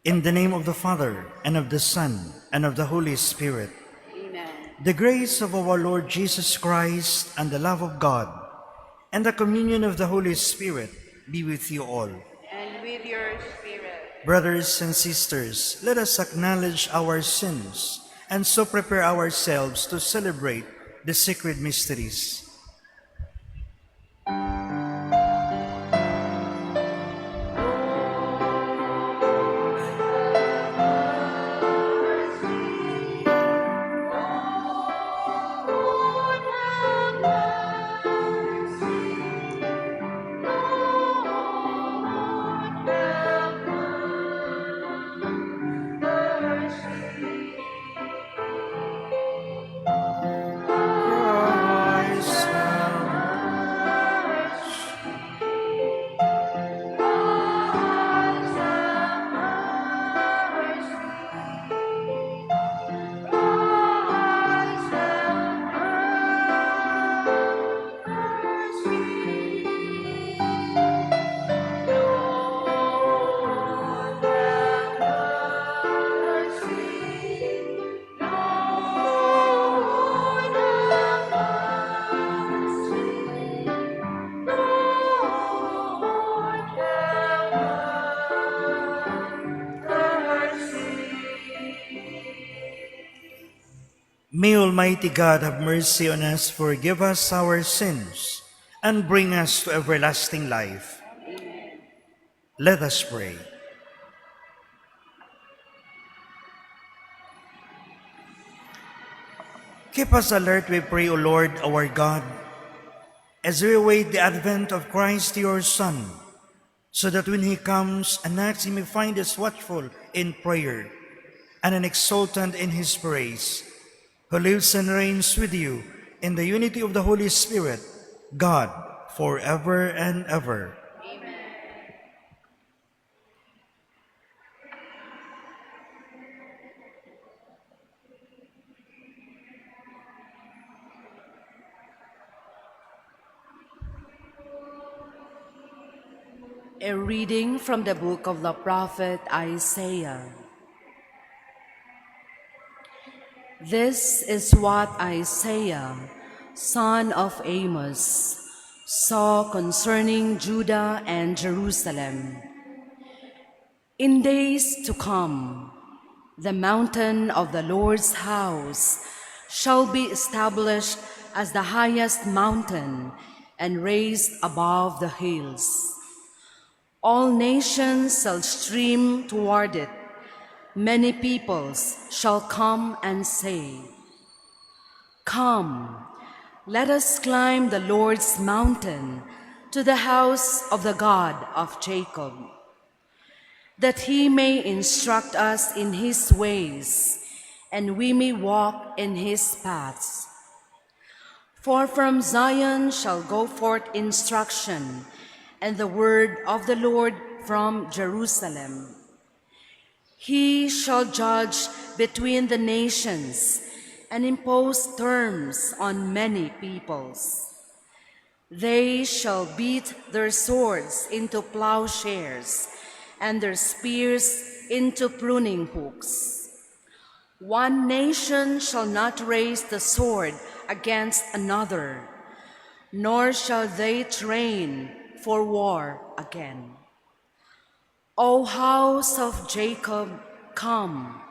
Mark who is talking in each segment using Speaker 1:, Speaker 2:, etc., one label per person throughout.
Speaker 1: In the name of the Father, and of the Son, and of the Holy Spirit.
Speaker 2: Amen.
Speaker 1: The grace of our Lord Jesus Christ, and the love of God, and the communion of the Holy Spirit be with you all.
Speaker 2: And with your spirit.
Speaker 1: Brothers and sisters, let us acknowledge our sins, and so prepare ourselves to celebrate the sacred mysteries. May Almighty God have mercy on us, forgive us our sins, and bring us to everlasting life. Let us pray. Keep us alert, we pray, O Lord, our God, as we await the advent of Christ, your Son, so that when he comes and knocks, he may find us watchful in prayer and an exultant in his praise, who lives and reigns with you in the unity of the Holy Spirit, God, forever and ever.
Speaker 2: Amen. A reading from the book of the prophet Isaiah. This is what Isaiah, son of Amos, saw concerning Judah and Jerusalem. In days to come, the mountain of the Lord's house shall be established as the highest mountain and raised above the hills. All nations shall stream toward it. Many peoples shall come and say, "Come, let us climb the Lord's mountain to the house of the God of Jacob, that he may instruct us in his ways, and we may walk in his paths. For from Zion shall go forth instruction, and the word of the Lord from Jerusalem. He shall judge between the nations and impose terms on many peoples. They shall beat their swords into plowshares and their spears into pruning hooks. One nation shall not raise the sword against another, nor shall they train for war again. O house of Jacob, come,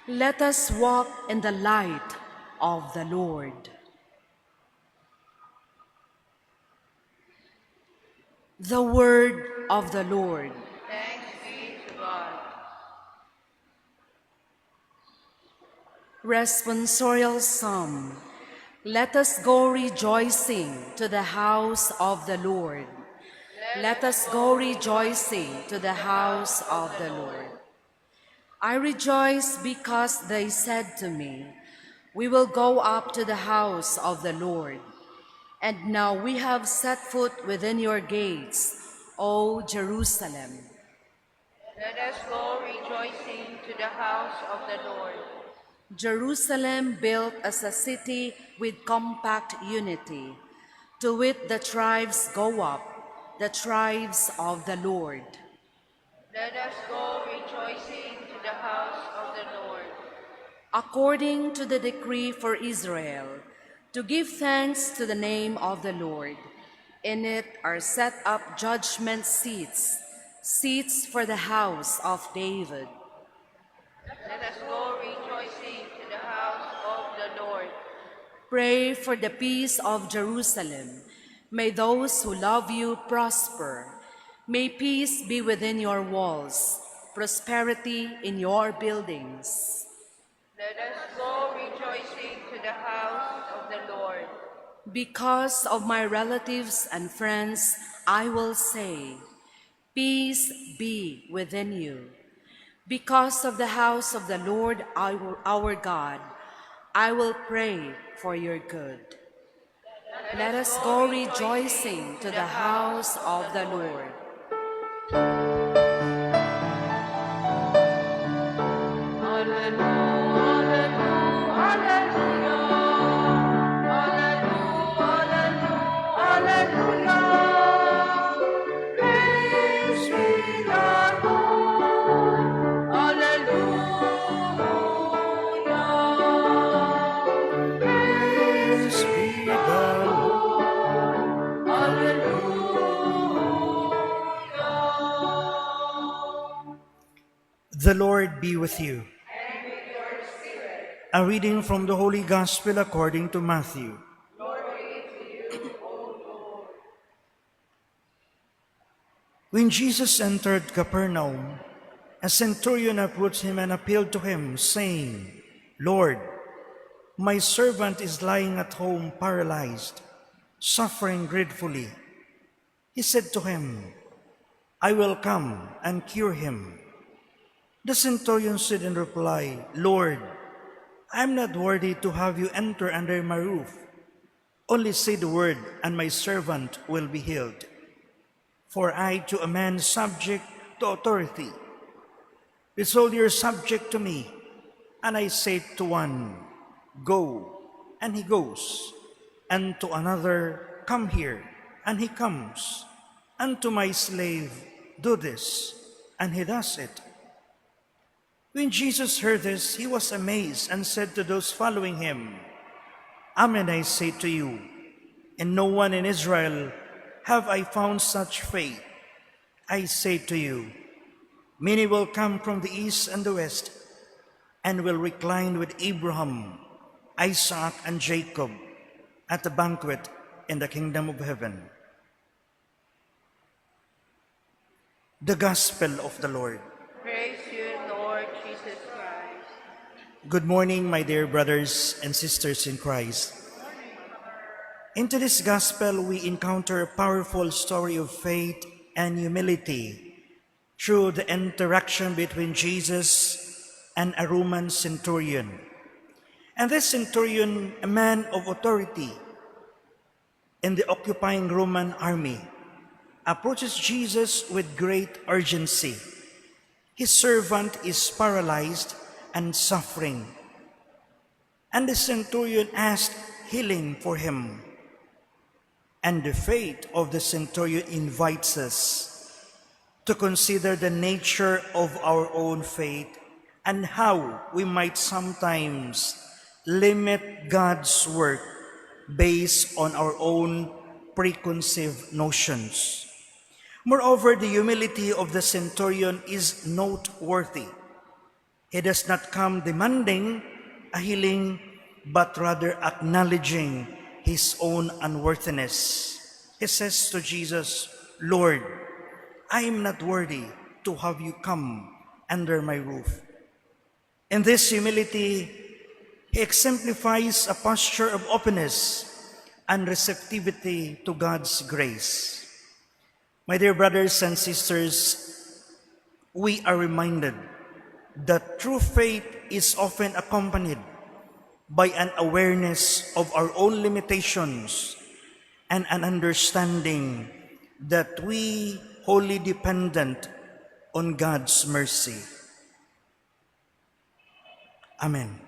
Speaker 2: let us walk in the light of the Lord. The word of the Lord.
Speaker 3: Thanks be to God.
Speaker 2: Responsorial Psalm. Let us go rejoicing to the house of the Lord. Let us go rejoicing to the house of the Lord. I rejoice because they said to me, "We will go up to the house of the Lord." And now we have set foot within your gates, O Jerusalem.
Speaker 3: Let us go rejoicing to the house of the Lord.
Speaker 2: Jerusalem built as a city with compact unity. To it the tribes go up, the tribes of the Lord.
Speaker 3: Let us go rejoicing to the house of the Lord.
Speaker 2: According to the decree for Israel, to give thanks to the name of the Lord. In it are set up judgment seats, seats for the house of David.
Speaker 3: Let us go rejoicing to the house of the Lord.
Speaker 2: Pray for the peace of Jerusalem. May those who love you prosper. May peace be within your walls, prosperity in your buildings.
Speaker 3: Let us go rejoicing to the house of the Lord.
Speaker 2: Because of my relatives and friends, I will say, peace be within you. Because of the house of the Lord our God, I will pray for your good. Let us go rejoicing to the house of the Lord.
Speaker 1: Praise be the Lord. The Lord be with you. A reading from the Holy Gospel according to Matthew. When Jesus entered Capernaum, a centurion approached him and appealed to him, saying, "Lord, my servant is lying at home paralyzed, suffering dreadfully." He said to him, "I will come and cure him." The centurion said in reply, "Lord, I am not worthy to have you enter under my roof. Only say the word, and my servant will be healed. For I to a man subject to authority. The soldier is subject to me, and I say to one, 'Go,' and he goes, and to another, 'Come here,' and he comes, and to my slave, 'Do this,' and he does it." When Jesus heard this, he was amazed and said to those following him, "Amen, I say to you, in no one in Israel have I found such faith. I say to you, many will come from the east and the west and will recline with Abraham, Isaac, and Jacob at the banquet in the kingdom of heaven." The Gospel of the Lord.
Speaker 3: Praise you, Lord Jesus Christ.
Speaker 1: Good morning, my dear brothers and sisters in Christ. In today's Gospel, we encounter a powerful story of faith and humility through the interaction between Jesus and a Roman centurion. And this centurion, a man of authority in the occupying Roman army, approaches Jesus with great urgency. His servant is paralyzed and suffering, and the centurion asked healing for him. And the faith of the centurion invites us to consider the nature of our own faith and how we might sometimes limit God's work based on our own preconceived notions. Moreover, the humility of the centurion is noteworthy. He does not come demanding a healing, but rather acknowledging his own unworthiness. He says to Jesus, "Lord, I am not worthy to have you come under my roof." In this humility, he exemplifies a posture of openness and receptivity to God's grace. My dear brothers and sisters, we are reminded that true faith is often accompanied by an awareness of our own limitations and an understanding that we wholly dependent on God's mercy. Amen.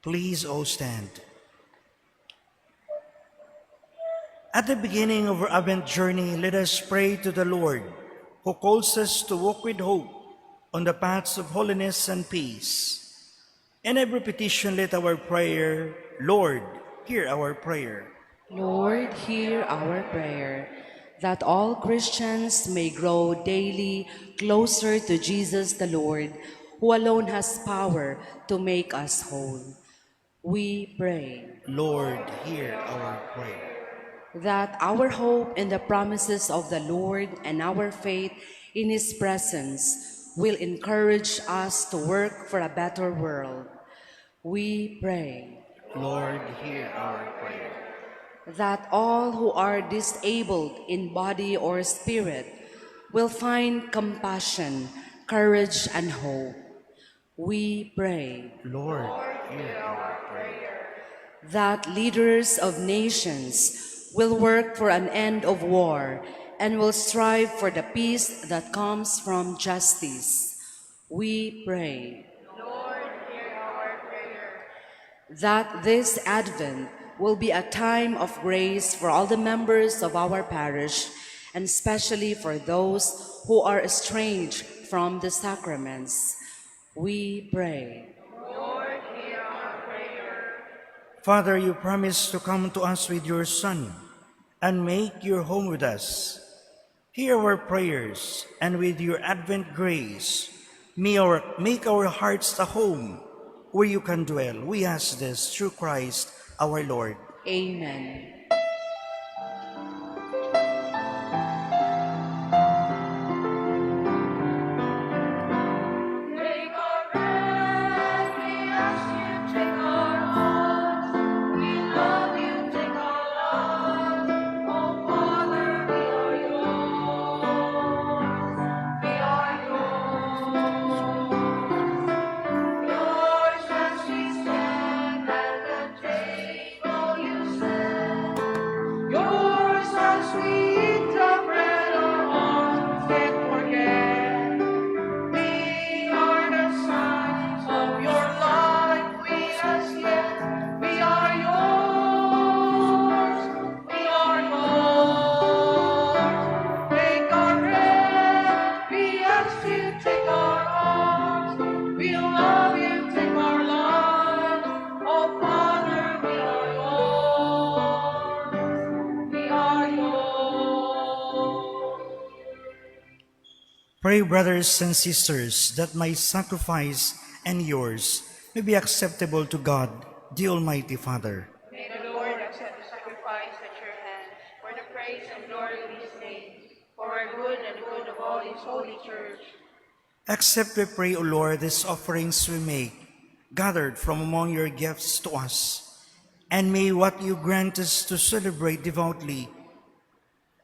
Speaker 1: Please all stand. At the beginning of our Advent journey, let us pray to the Lord, who calls us to walk with hope on the paths of holiness and peace. In every petition, let our prayer, Lord, hear our prayer.
Speaker 2: Lord, hear our prayer, that all Christians may grow daily closer to Jesus the Lord, who alone has power to make us whole. We pray
Speaker 1: Lord, hear our prayer.
Speaker 2: that our hope in the promises of the Lord and our faith in His presence will encourage us to work for a better world. We pray
Speaker 1: Lord, hear our prayer.
Speaker 2: that all who are disabled in body or spirit will find compassion, courage, and hope. We pray
Speaker 1: Lord, hear our prayer.
Speaker 2: that leaders of nations will work for an end of war and will strive for the peace that comes from justice. We pray that this Advent will be a time of grace for all the members of our parish, and especially for those who are estranged from the sacraments. We pray
Speaker 1: Father, you promised to come to us with your Son and make your home with us. Hear our prayers, and with your Advent grace, make our hearts a home where you can dwell. We ask this through Christ our Lord.
Speaker 2: Amen.
Speaker 3: Take our breath, we ask you, take our hearts. We love you, take our lives. Oh, Father, we are yours. We are yours. Yours as we stand at the table you set. Yours as we eat the bread our hearts can't forget. We are the sons of your life, we as yet. We are yours, we are yours. Take our breath, we ask you, take our hearts. We love you, take our lives. Oh, Father, we are yours, we are yours.
Speaker 1: Pray, brothers and sisters, that my sacrifice and yours may be acceptable to God, the Almighty Father.
Speaker 3: May the Lord accept the sacrifice at your hands, for the praise and glory of his name, for our good and the good of all his holy church.
Speaker 1: Accept, we pray, O Lord, these offerings we make, gathered from among your gifts to us, and may what you grant us to celebrate devoutly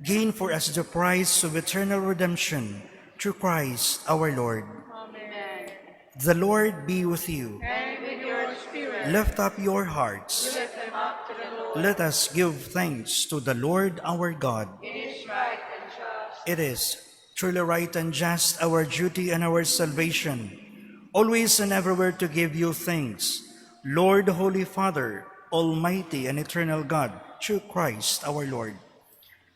Speaker 1: gain for us the prize of eternal redemption through Christ our Lord.
Speaker 3: Amen.
Speaker 1: The Lord be with you.
Speaker 3: And with your spirit,
Speaker 1: Lift up your hearts.
Speaker 3: lift them up to the Lord.
Speaker 1: Let us give thanks to the Lord our God.
Speaker 3: It is right and just.
Speaker 1: It is truly right and just, our duty and our salvation, always and everywhere to give you thanks, Lord, Holy Father, Almighty and eternal God, through Christ our Lord.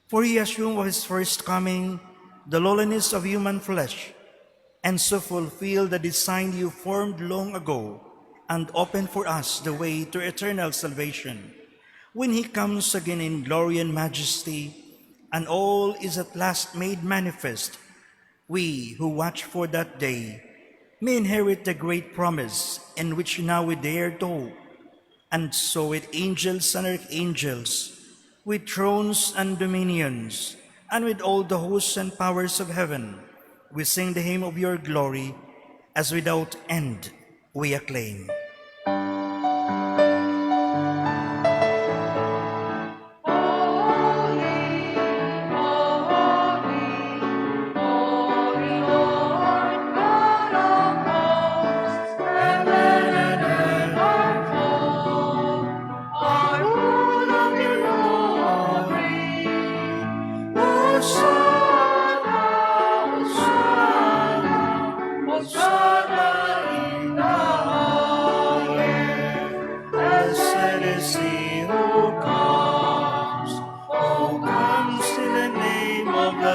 Speaker 1: For he assumed of his first coming the lowliness of human flesh, and so fulfilled the design you formed long ago, and opened for us the way to eternal salvation. When he comes again in glory and majesty, and all is at last made manifest, we who watch for that day may inherit the great promise in which now we dare to hope. And so with angels and archangels, with thrones and dominions, and with all the hosts and powers of heaven, we sing the hymn of your glory, as without end we acclaim.
Speaker 3: Hosanna in the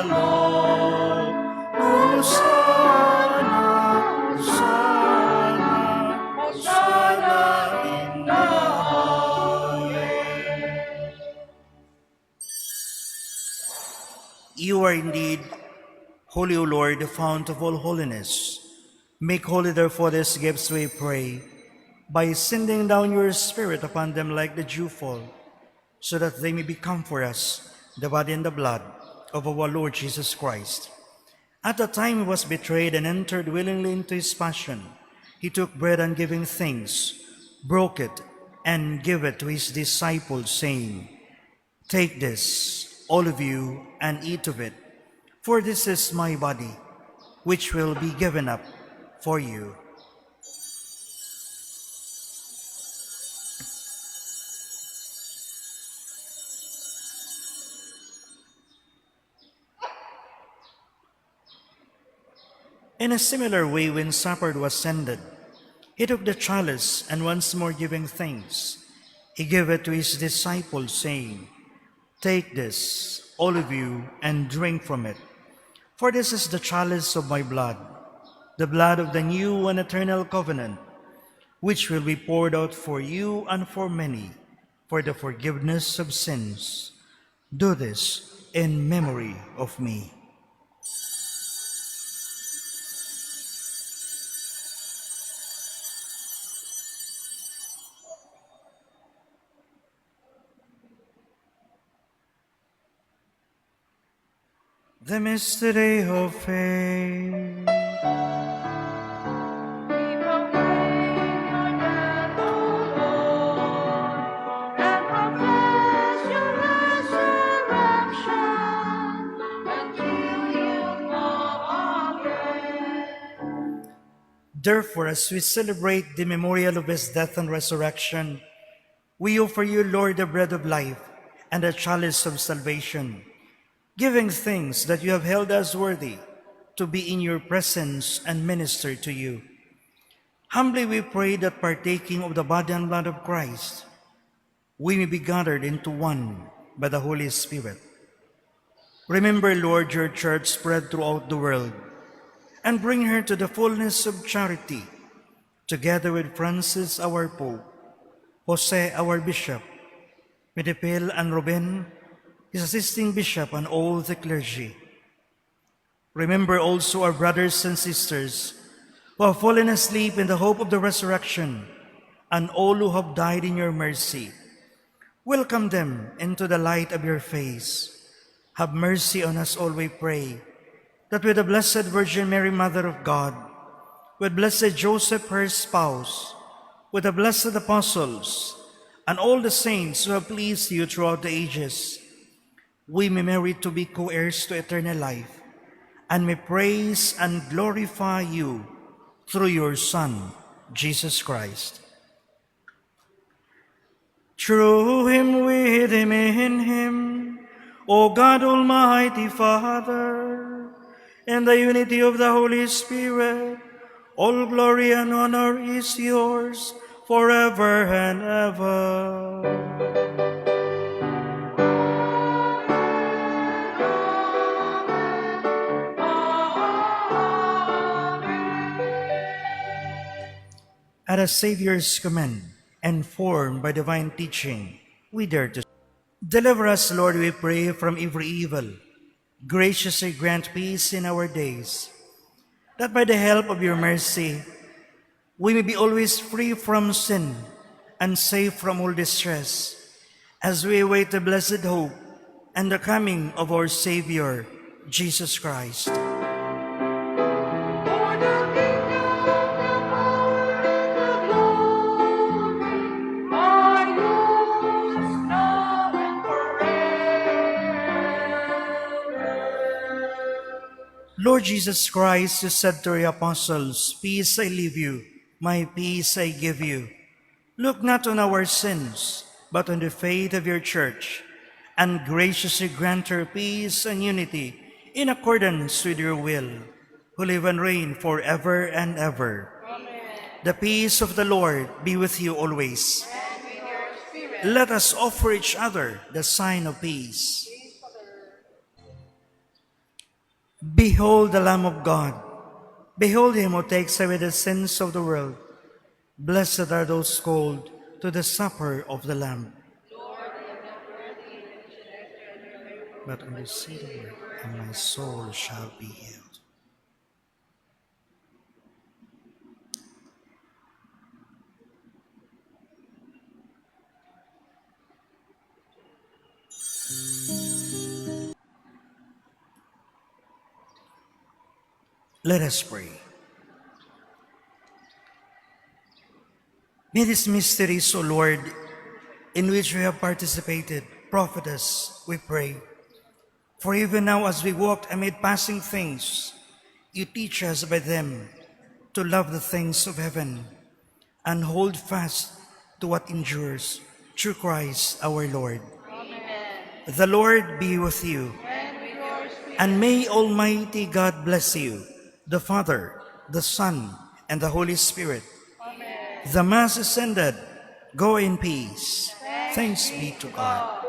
Speaker 1: Lord. Hosanna, Hosanna, Hosanna in the highest. You are indeed holy, O Lord, the fount of all holiness. Make holy, therefore, these gifts, we pray, by sending down your Spirit upon them like the dewfall, so that they may become for us the body and the blood of our Lord Jesus Christ. At the time he was betrayed and entered willingly into his passion, he took bread and giving thanks, broke it, and gave it to his disciples, saying, "Take this, all of you, and eat of it, for this is my body, which will be given up for you." In a similar way, when supper was ended, he took the chalice, and once more giving thanks, he gave it to his disciples, saying, "Take this, all of you, and drink from it. For this is the chalice of my blood, the blood of the new and eternal covenant, which will be poured out for you and for many for the forgiveness of sins. Do this in memory of me." The mystery of faith.
Speaker 3: We proclaim your death, O Lord, and profess your resurrection until you come again.
Speaker 1: Therefore, as we celebrate the memorial of his death and resurrection, we offer you, Lord, the bread of life and the chalice of salvation, giving thanks that you have held us worthy to be in your presence and minister to you. Humbly we pray that partaking of the body and blood of Christ, we may be gathered into one by the Holy Spirit. Remember, Lord, your church spread throughout the world, and bring her to the fullness of charity, together with Francis, our Pope, Jose, our Bishop, Medipil and Ruben, his assisting bishop, and all the clergy. Remember also our brothers and sisters who have fallen asleep in the hope of the resurrection, and all who have died in your mercy. Welcome them into the light of your face. Have mercy on us all, we pray, that with the Blessed Virgin Mary, Mother of God, with Blessed Joseph, her spouse, with the blessed apostles, and all the saints who have pleased you throughout the ages, we may merit to be co-heirs to eternal life, and may praise and glorify you through your Son, Jesus Christ. Through him, with him, in him, O God, Almighty Father, in the unity of the Holy Spirit, all glory and honor is yours forever and ever. At a Savior's command, and formed by divine teaching, we dare to deliver us, Lord, we pray, from every evil. Graciously grant peace in our days, that by the help of your mercy, we may be always free from sin and safe from all distress, as we await the blessed hope and the coming of our Savior, Jesus Christ.
Speaker 3: For the kingdom, the power, and the glory are yours now and forever.
Speaker 1: Lord Jesus Christ, you said to your apostles, "Peace I leave you, my peace I give you." Look not on our sins, but on the faith of your church, and graciously grant her peace and unity in accordance with your will, who live and reign forever and ever.
Speaker 3: Amen.
Speaker 1: The peace of the Lord be with you always.
Speaker 3: And with your spirit.
Speaker 1: Let us offer each other the sign of peace. Behold the Lamb of God. Behold him who takes away the sins of the world. Blessed are those called to the supper of the Lamb. But only say the word, and my soul shall be healed. Let us pray. May these mysteries, O Lord, in which we have participated, profit us, we pray. For even now as we walk amid passing things, you teach us by them to love the things of heaven and hold fast to what endures, through Christ our Lord.
Speaker 3: Amen.
Speaker 1: The Lord be with you,
Speaker 3: And with your spirit.
Speaker 1: and may Almighty God bless you, the Father, the Son, and the Holy Spirit.
Speaker 3: Amen.
Speaker 1: The Mass is ended. Go in peace. Thanks be to God.